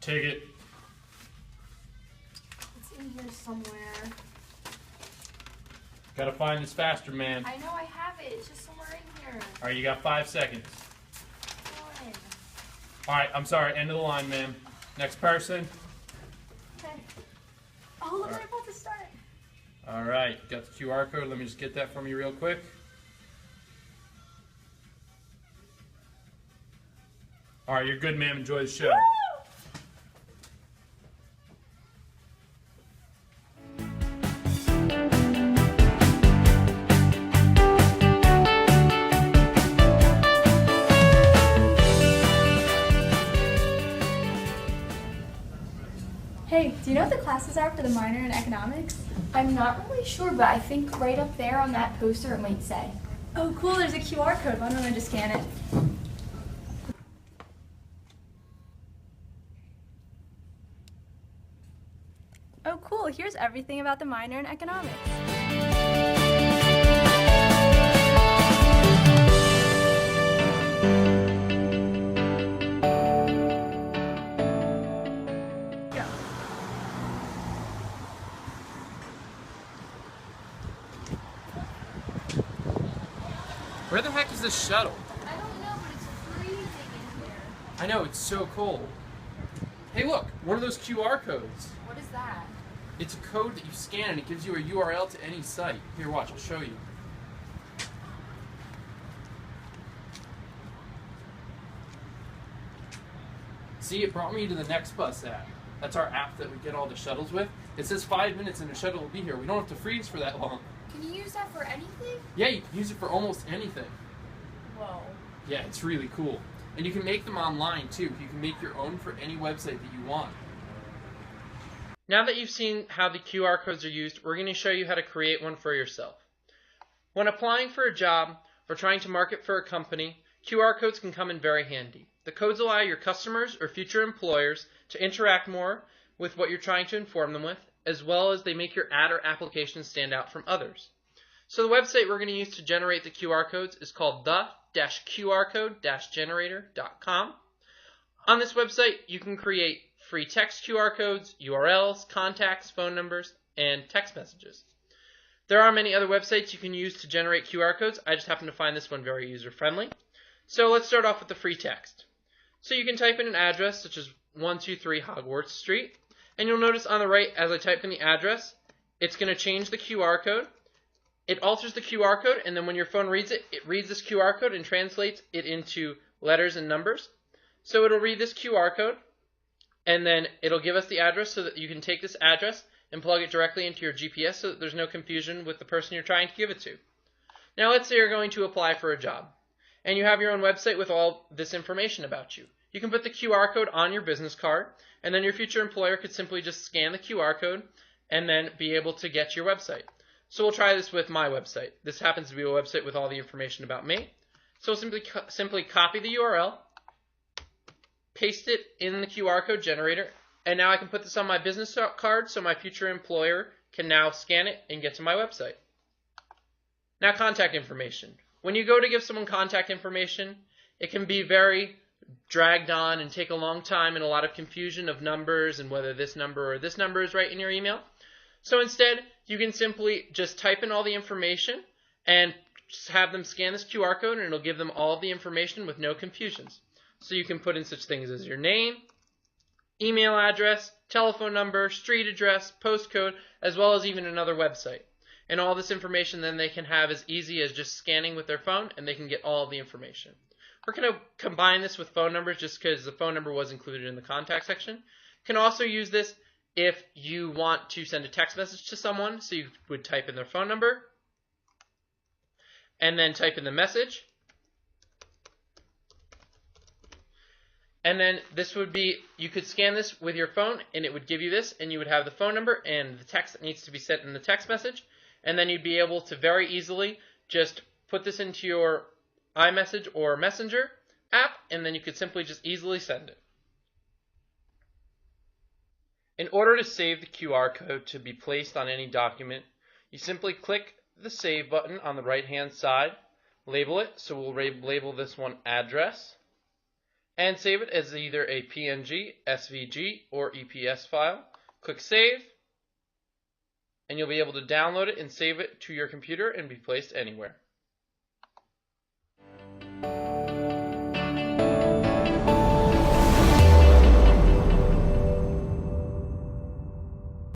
Take it. It's in here somewhere. Gotta find this faster, man. I know I have it. It's just somewhere in here. All right, you got 5 seconds. Fine. All right, I'm sorry. End of the line, ma'am. Next person. Okay. Oh, look, I'm about to start. All right, got the QR code. Let me just get that from you real quick. All right, you're good, ma'am. Enjoy the show. Woo! Hey, do you know what the classes are for the minor in economics? I'm not really sure, but I think right up there on that poster it might say. Oh, cool, there's a QR code. Why don't I just scan it? Oh, cool, here's everything about the minor in economics. Where the heck is this shuttle? I don't know, but it's freezing in here. I know, it's so cold. Hey, look, one of those QR codes. What is that? It's a code that you scan and it gives you a URL to any site. Here, watch, I'll show you. See, it brought me to the Next Bus app. That's our app that we get all the shuttles with. It says 5 minutes and the shuttle will be here. We don't have to freeze for that long. Can you use that for anything? Yeah, you can use it for almost anything. Whoa. Yeah, it's really cool. And you can make them online too. You can make your own for any website that you want. Now that you've seen how the QR codes are used, we're going to show you how to create one for yourself. When applying for a job or trying to market for a company, QR codes can come in very handy. The codes allow your customers or future employers to interact more with what you're trying to inform them with, as well as they make your ad or application stand out from others. So the website we're going to use to generate the QR codes is called the-qrcode-generator.com. On this website, you can create free text QR codes, URLs, contacts, phone numbers, and text messages. There are many other websites you can use to generate QR codes. I just happen to find this one very user-friendly. So let's start off with the free text. So you can type in an address such as 123 Hogwarts Street, and you'll notice on the right as I type in the address, it's going to change the QR code. It alters the QR code, and then when your phone reads it, it reads this QR code and translates it into letters and numbers. So it'll read this QR code, and then it'll give us the address so that you can take this address and plug it directly into your GPS so that there's no confusion with the person you're trying to give it to. Now let's say you're going to apply for a job, and you have your own website with all this information about you. You can put the QR code on your business card, and then your future employer could simply just scan the QR code and then be able to get to your website. So we'll try this with my website. This happens to be a website with all the information about me. So we'll simply copy the URL, paste it in the QR code generator, and now I can put this on my business card so my future employer can now scan it and get to my website. Now, contact information. When you go to give someone contact information, it can be very dragged on and take a long time and a lot of confusion of numbers and whether this number or this number is right in your email. So instead, you can simply just type in all the information and just have them scan this QR code, and it'll give them all of the information with no confusions. So you can put in such things as your name, email address, telephone number, street address, postcode, as well as even another website. And all this information then they can have as easy as just scanning with their phone, and they can get all of the information. We're going to combine this with phone numbers just because the phone number was included in the contact section. You can also use this if you want to send a text message to someone. So you would type in their phone number and then type in the message. And then this would be, you could scan this with your phone and it would give you this, and you would have the phone number and the text that needs to be sent in the text message. And then you'd be able to very easily just put this into your iMessage or Messenger app, and then you could simply just easily send it. In order to save the QR code to be placed on any document, you simply click the Save button on the right-hand side, label it, so we'll label this one Address, and save it as either a PNG, SVG, or EPS file. Click Save, and you'll be able to download it and save it to your computer and be placed anywhere.